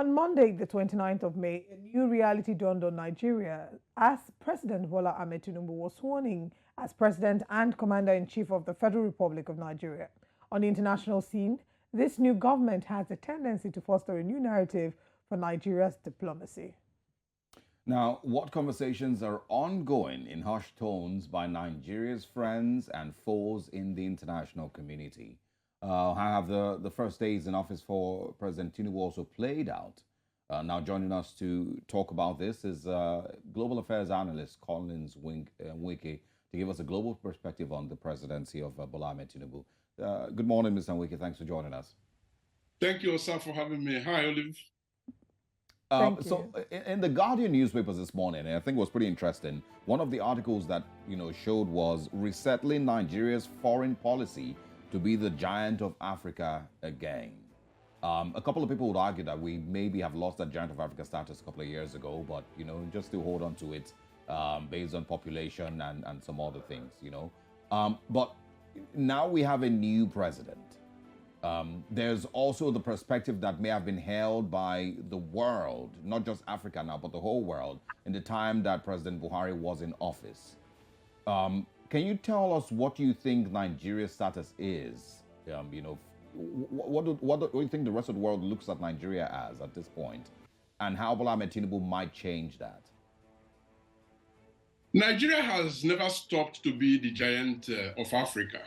On Monday, the 29th of May, a new reality dawned on Nigeria as President Bola Ahmed Tinubu was sworn in as President and Commander-in-Chief of the Federal Republic of Nigeria. On the international scene, this new government has a tendency to foster a new narrative for Nigeria's diplomacy. Now, what conversations are ongoing in hushed tones by Nigeria's friends and foes in the international community? How have the first days in office for President Tinubu also played out? Now joining us to talk about this is Global Affairs Analyst Collins Nweke to give us a global perspective on the presidency of Bola Ahmed Tinubu. Good morning, Mr. Nweke. Thanks for joining us. Thank you, sir, for having me. Hi, Olive. So in the Guardian newspapers this morning, I think it was pretty interesting, one of the articles that, showed was resettling Nigeria's foreign policy to be the giant of Africa again. A couple of people would argue that we maybe have lost that giant of Africa status a couple of years ago, but, just to hold on to it based on population and some other things, But now we have a new president. There's also the perspective that may have been held by the world, not just Africa now, but the whole world, in the time that President Buhari was in office. Can you tell us what you think Nigeria's status is? What do you think the rest of the world looks at Nigeria as at this point, and how Bola Ahmed Tinubu might change that? Nigeria has never stopped to be the giant of Africa.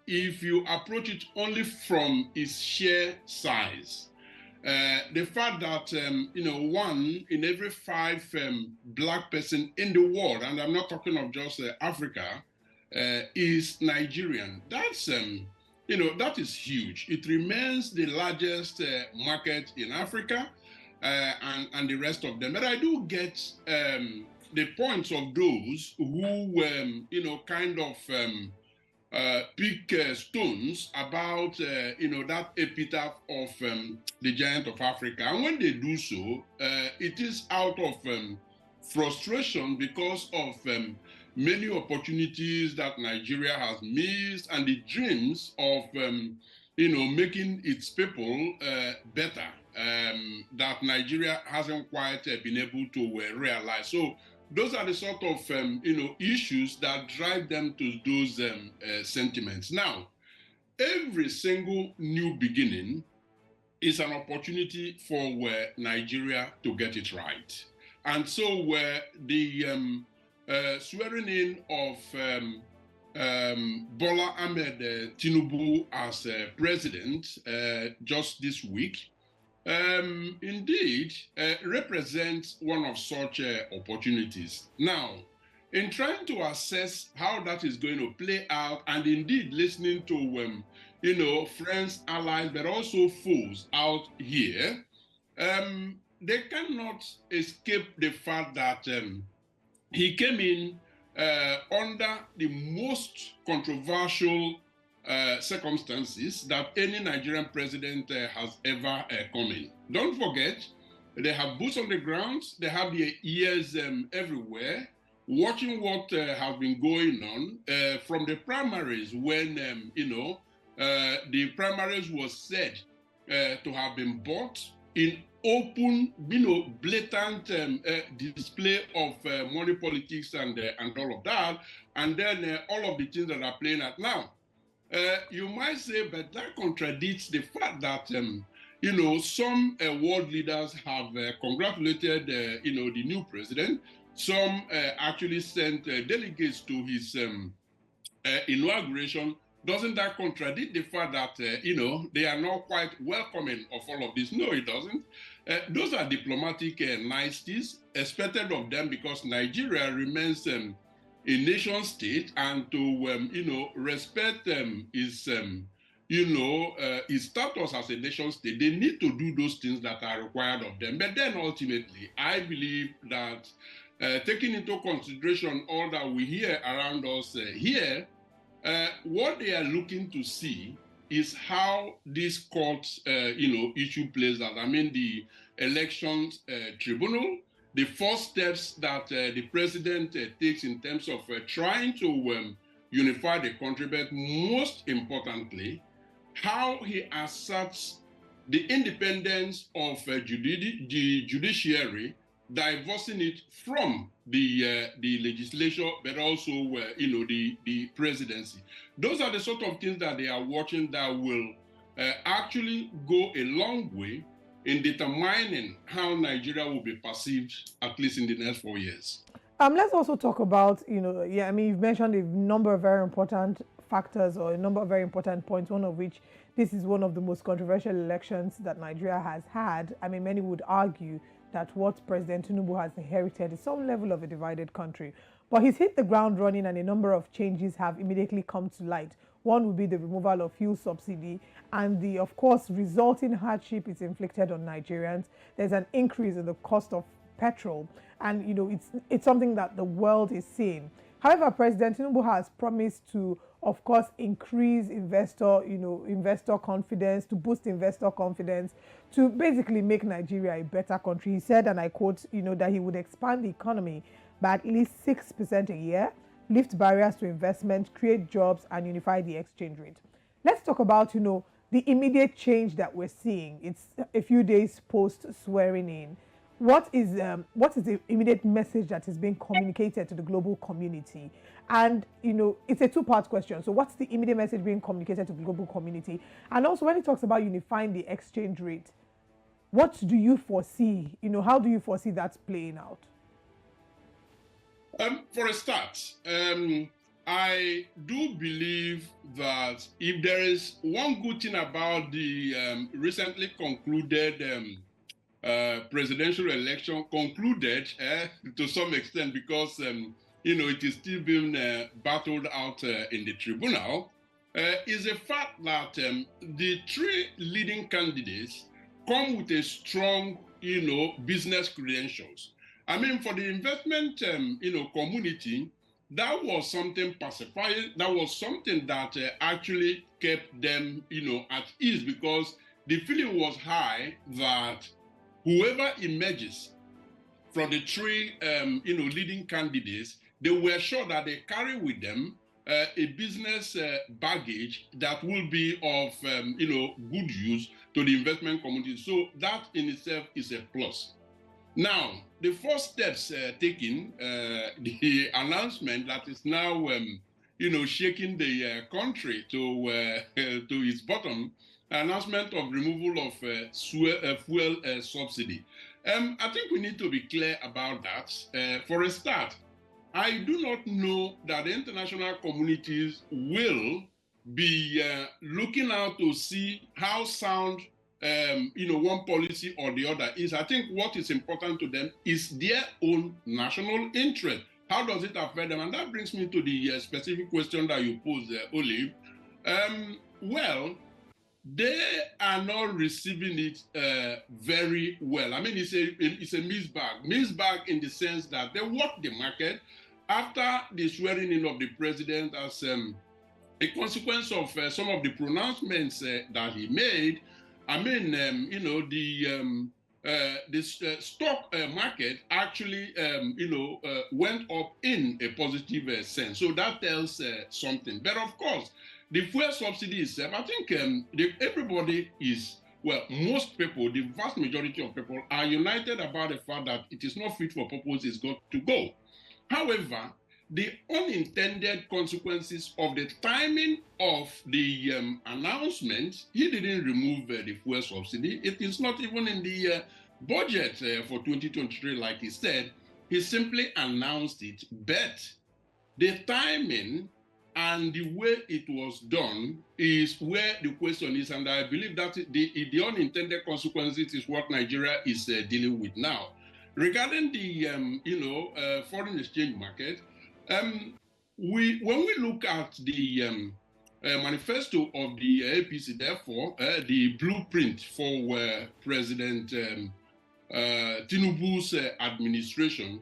If you approach it only from its sheer size, the fact that, 1 in every 5 black person in the world, and I'm not talking of just Africa, is Nigerian. That's, that is huge. It remains the largest market in Africa and the rest of them. But I do get the points of those who, pick stones about, that epitaph of the giant of Africa. And when they do so, it is out of frustration because of many opportunities that Nigeria has missed and the dreams of, making its people better that Nigeria hasn't quite been able to realize. So those are the sort of, issues that drive them to those sentiments. Now, every single new beginning is an opportunity for Nigeria to get it right. And so the swearing in of Bola Ahmed Tinubu as president just this week indeed represents one of such opportunities. Now, in trying to assess how that is going to play out, and indeed listening to friends, allies, but also foes out here, they cannot escape the fact that he came in under the most controversial circumstances that any Nigerian president has ever come in. Don't forget, they have boots on the ground, they have their ears everywhere, watching what has been going on from the primaries when, the primaries was said to have been bought in open, blatant display of money politics and all of that, and then all of the things that are playing out now. You might say, but that contradicts the fact that, some world leaders have congratulated, the new president. Some actually sent delegates to his inauguration. Doesn't that contradict the fact that, they are not quite welcoming of all of this? No, it doesn't. Those are diplomatic niceties expected of them because Nigeria remains a nation state, and to respect his status as a nation state, they need to do those things that are required of them. But then ultimately, I believe that taking into consideration all that we hear around us here, what they are looking to see is how this court, issue plays out. I mean, the elections tribunal, the first steps that the president takes in terms of trying to unify the country, but most importantly, how he asserts the independence of the judiciary, divorcing it from the legislature, but also the presidency. Those are the sort of things that they are watching that will actually go a long way in determining how Nigeria will be perceived, at least in the next 4 years. Let's also talk about, you've mentioned a number of very important factors or a number of very important points, one of which this is one of the most controversial elections that Nigeria has had. I mean, many would argue that what President Tinubu has inherited is some level of a divided country. But he's hit the ground running and a number of changes have immediately come to light. One would be the removal of fuel subsidy and the, of course, resulting hardship it's inflicted on Nigerians. There's an increase in the cost of petrol, and it's something that the world is seeing. However, President Tinubu has promised to, of course, increase investor confidence, to boost investor confidence, to basically make Nigeria a better country. He said, and I quote, that he would expand the economy by at least 6% a year, lift barriers to investment, create jobs, and unify the exchange rate. Let's talk about, the immediate change that we're seeing. It's a few days post swearing in. What is the immediate message that is being communicated to the global community? And, it's a two-part question. So what's the immediate message being communicated to the global community? And also, when he talks about unifying the exchange rate, what do you foresee? How do you foresee that playing out? For a start, I do believe that if there is one good thing about the recently concluded presidential election, concluded to some extent because it is still being battled out in the tribunal, is the fact that the three leading candidates come with a strong business credentials. I mean, for the investment community, that was something pacifying. That was something that actually kept them at ease, because the feeling was high that whoever emerges from the three, leading candidates, they were sure that they carry with them a business baggage that will be of, good use to the investment community. So that in itself is a plus. Now, the first steps taken, the announcement that is now, shaking the country to its bottom, announcement of removal of fuel subsidy. I think we need to be clear about that. For a start, I do not know that the international communities will be looking out to see how sound one policy or the other is. I think what is important to them is their own national interest. How does it affect them? And that brings me to the specific question that you posed, Olive. Well, they are not receiving it very well. I mean, it's a mixed bag. Mixed bag in the sense that they work the market after the swearing in of the president as a consequence of some of the pronouncements that he made. I mean, the stock market actually, went up in a positive sense. So that tells something. But of course, the fuel subsidy itself, I think everybody is, well, most people, the vast majority of people are united about the fact that it is not fit for purpose, it's got to go. However, the unintended consequences of the timing of the announcement, he didn't remove the fuel subsidy. It is not even in the budget for 2023, like he said. He simply announced it, but the timing and the way it was done is where the question is, and I believe that the unintended consequences is what Nigeria is dealing with now. Regarding the foreign exchange market, when we look at the manifesto of the APC, therefore, the blueprint for President Tinubu's administration,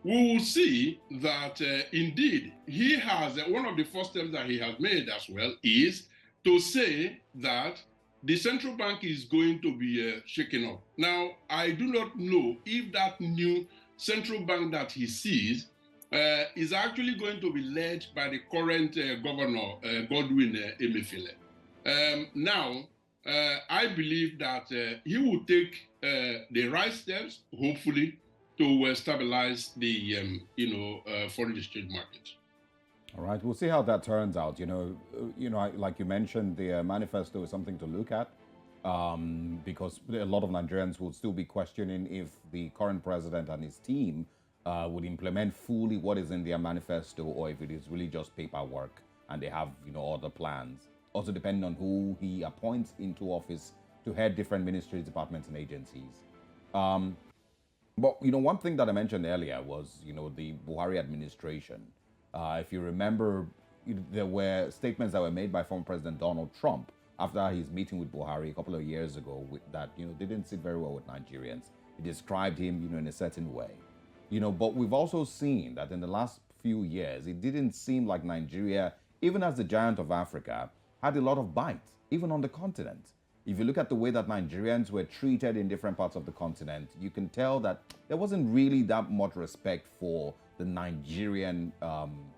we will see that indeed he has, one of the first steps that he has made as well is to say that the central bank is going to be shaken up. Now, I do not know if that new central bank that he sees is actually going to be led by the current governor, Godwin Emefiele. Now, I believe that he will take the right steps, hopefully, to stabilize the foreign exchange market. All right, we'll see how that turns out. Like you mentioned, the manifesto is something to look at because a lot of Nigerians will still be questioning if the current president and his team would implement fully what is in their manifesto, or if it is really just paperwork and they have other plans. Also, depending on who he appoints into office to head different ministries, departments, and agencies. But one thing that I mentioned earlier was the Buhari administration. If you remember, there were statements that were made by former President Donald Trump after his meeting with Buhari a couple of years ago that didn't sit very well with Nigerians. He described him in a certain way. But we've also seen that in the last few years, it didn't seem like Nigeria, even as the giant of Africa, had a lot of bite, even on the continent. If you look at the way that Nigerians were treated in different parts of the continent, you can tell that there wasn't really that much respect for the Nigerian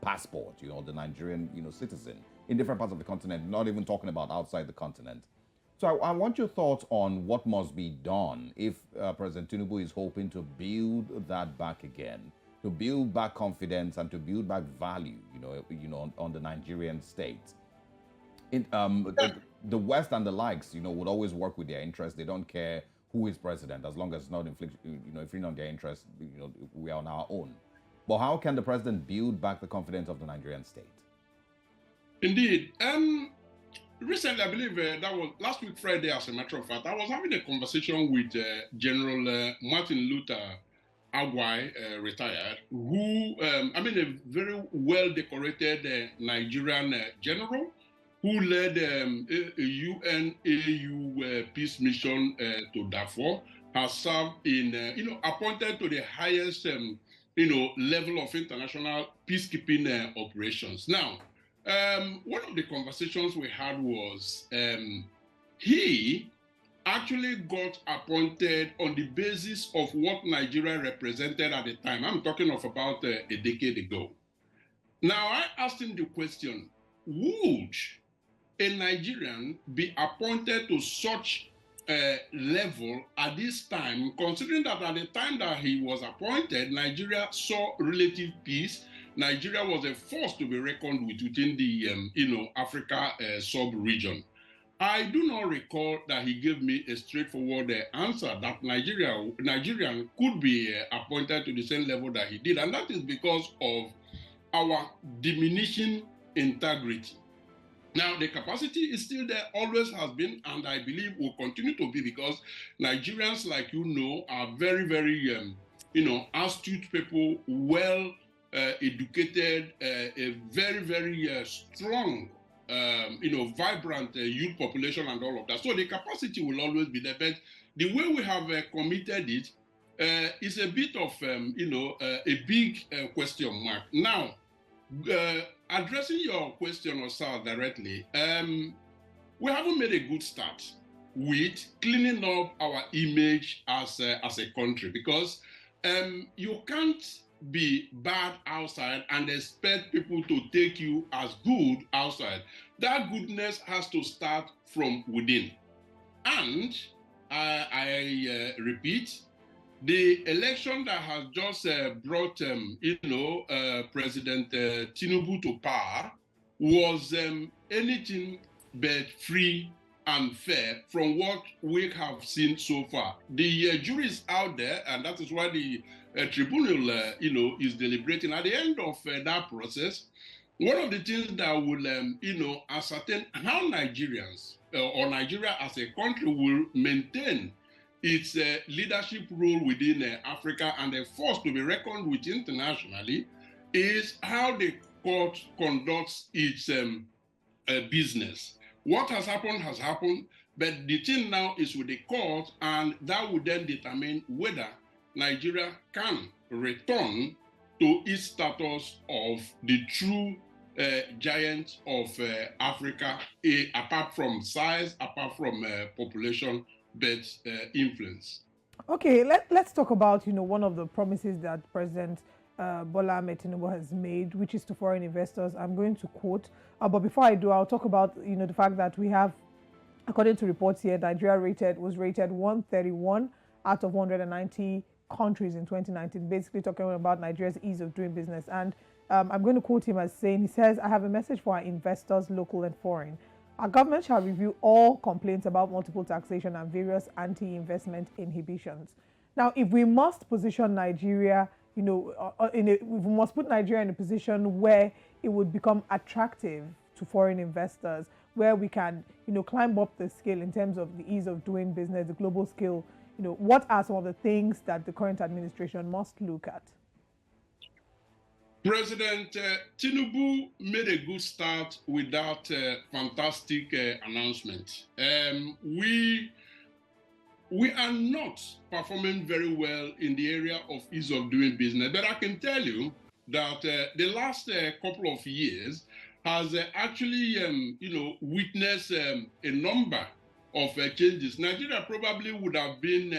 passport, the Nigerian, citizen in different parts of the continent, not even talking about outside the continent. So I want your thoughts on what must be done if President Tinubu is hoping to build that back again, to build back confidence and to build back value, on the Nigerian state. The West and the likes, would always work with their interests. They don't care who is president as long as it's not infringing on their interests. We are on our own. But how can the president build back the confidence of the Nigerian state? Indeed. Recently, I believe that was last week Friday, as a matter of fact, I was having a conversation with General Martin Luther Agwai, retired, who, a very well-decorated Nigerian general who led a UN-AU peace mission to Darfur, has served in, appointed to the highest, level of international peacekeeping operations. Now, one of the conversations we had was he actually got appointed on the basis of what Nigeria represented at the time. I'm talking of about a decade ago. Now, I asked him the question, would a Nigerian be appointed to such a level at this time, considering that at the time that he was appointed, Nigeria saw relative peace? Nigeria was a force to be reckoned with within the Africa sub-region. I do not recall that he gave me a straightforward answer that Nigerian could be appointed to the same level that he did, and that is because of our diminishing integrity. Now, the capacity is still there, always has been, and I believe will continue to be, because Nigerians, like are very, very, astute people, well educated, a very, very strong, vibrant youth population and all of that. So the capacity will always be there, but the way we have committed it is a bit of, a big question mark. Now, addressing your question, Osal, directly, we haven't made a good start with cleaning up our image as a country, because you can't be bad outside and expect people to take you as good outside. That goodness has to start from within. And I repeat, the election that has just brought, President Tinubu to power was anything but free and fair from what we have seen so far. The jury is out there, and that is why the tribunal, is deliberating. At the end of that process, one of the things that will, ascertain how Nigerians or Nigeria as a country will maintain its leadership role within Africa and a force to be reckoned with internationally is how the court conducts its business. What has happened, but the thing now is with the court, and that will then determine whether Nigeria can return to its status of the true giant of Africa, apart from size, apart from population, but influence. Okay, let's talk about, one of the promises that President Bola Ahmed Tinubu has made, which is to foreign investors. I'm going to quote, but before I do, I'll talk about, the fact that we have According to reports here, Nigeria was rated 131 out of 190 countries in 2019, basically talking about Nigeria's ease of doing business. And I'm going to quote him as saying, he says, "I have a message for our investors, local and foreign. Our government shall review all complaints about multiple taxation and various anti-investment inhibitions." Now, if we must position Nigeria, we must put Nigeria in a position where it would become attractive to foreign investors, where we can, climb up the scale in terms of the ease of doing business, the global scale. What are some of the things that the current administration must look at? President Tinubu made a good start with that fantastic announcement. We are not performing very well in the area of ease of doing business, but I can tell you that the last couple of years has actually, witnessed a number of changes. Nigeria probably would have been,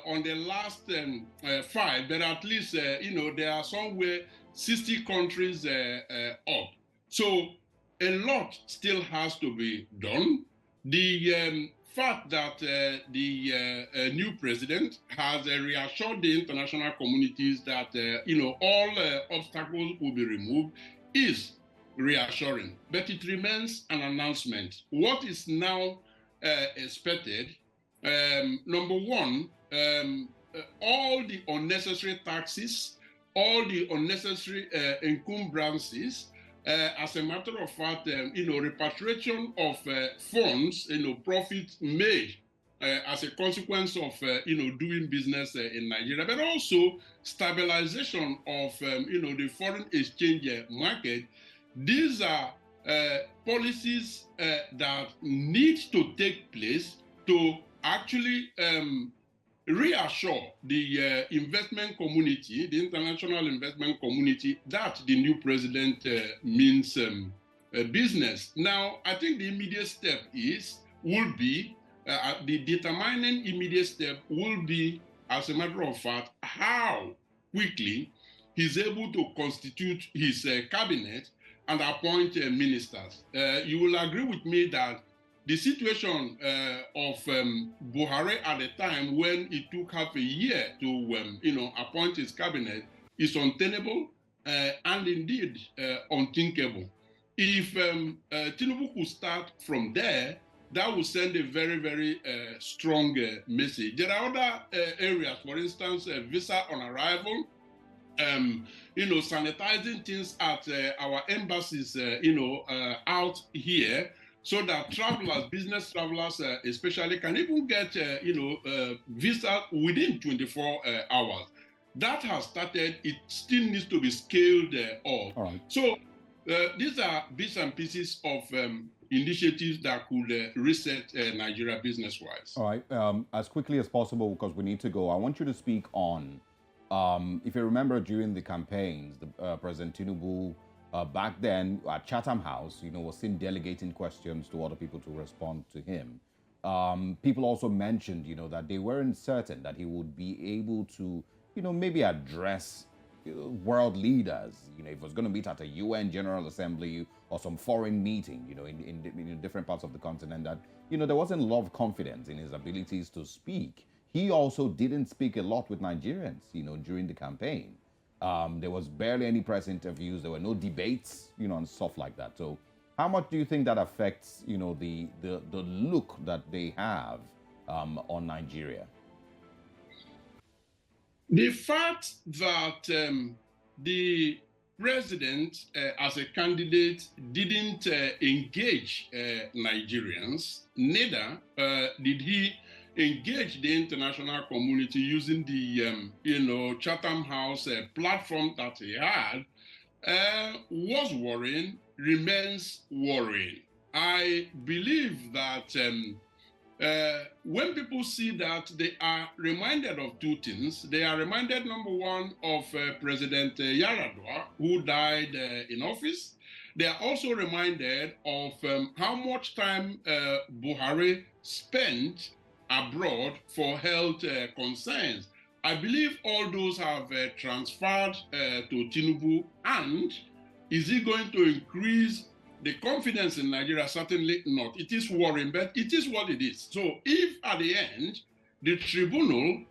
on the last 5, but at least, there are somewhere 60 countries up. So a lot still has to be done. The fact that the new president has reassured the international communities that, all obstacles will be removed is reassuring, but it remains an announcement. What is now expected, number one, all the unnecessary taxes, all the unnecessary encumbrances, as a matter of fact, repatriation of funds, profits made as a consequence of, doing business in Nigeria, but also stabilization of, the foreign exchange market. These are policies that need to take place to actually reassure the investment community, the international investment community, that the new president means business. Now, I think the immediate step will be, the determining immediate step will be, as a matter of fact, how quickly he's able to constitute his cabinet and appoint ministers. You will agree with me that the situation of Buhari at the time when it took half a year to appoint his cabinet is untenable and indeed unthinkable. If Tinubu could start from there, that will send a very, very strong message. There are other areas, for instance, visa on arrival, sanitizing things at our embassies, out here, so that travelers, business travelers especially, can even get, visa within 24 hours. That has started. It still needs to be scaled up. All right. So these are bits and pieces of initiatives that could reset Nigeria business-wise. All right. As quickly as possible, because we need to go, I want you to speak on, if you remember during the campaigns, President Tinubu, back then at Chatham House, was seen delegating questions to other people to respond to him. People also mentioned, that they weren't certain that he would be able to, maybe address world leaders, if it was going to meet at a UN General Assembly or some foreign meeting, in different parts of the continent, that, there wasn't a lot of confidence in his abilities to speak. He also didn't speak a lot with Nigerians, during the campaign. There was barely any press interviews. There were no debates, and stuff like that. So how much do you think that affects, the look that they have on Nigeria? The fact that the president, as a candidate, didn't engage Nigerians, neither did he engage the international community using the, Chatham House platform that he had, was worrying, remains worrying. I believe that when people see that, they are reminded of two things. They are reminded, number one, of President Yaradua, who died in office. They are also reminded of how much time Buhari spent abroad for health concerns. I believe all those have transferred to Tinubu. And is he going to increase the confidence in Nigeria, certainly not. It is worrying, but it is what it is. So if at the end, the tribunal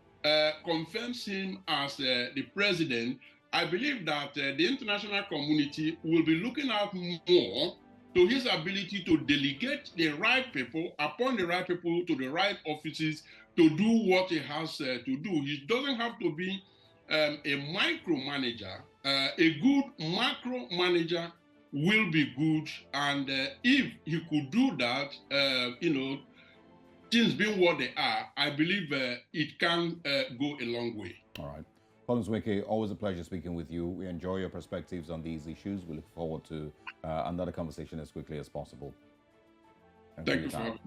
confirms him as the president, I believe that the international community will be looking out more to his ability to delegate the right people, appoint the right people to the right offices to do what he has to do. He doesn't have to be a micromanager. A good macro manager will be good, and if he could do that, things being what they are, I believe it can go a long way. All right. Collins Wike, always a pleasure speaking with you. We enjoy your perspectives on these issues. We look forward to another conversation as quickly as possible. Thank you for having me.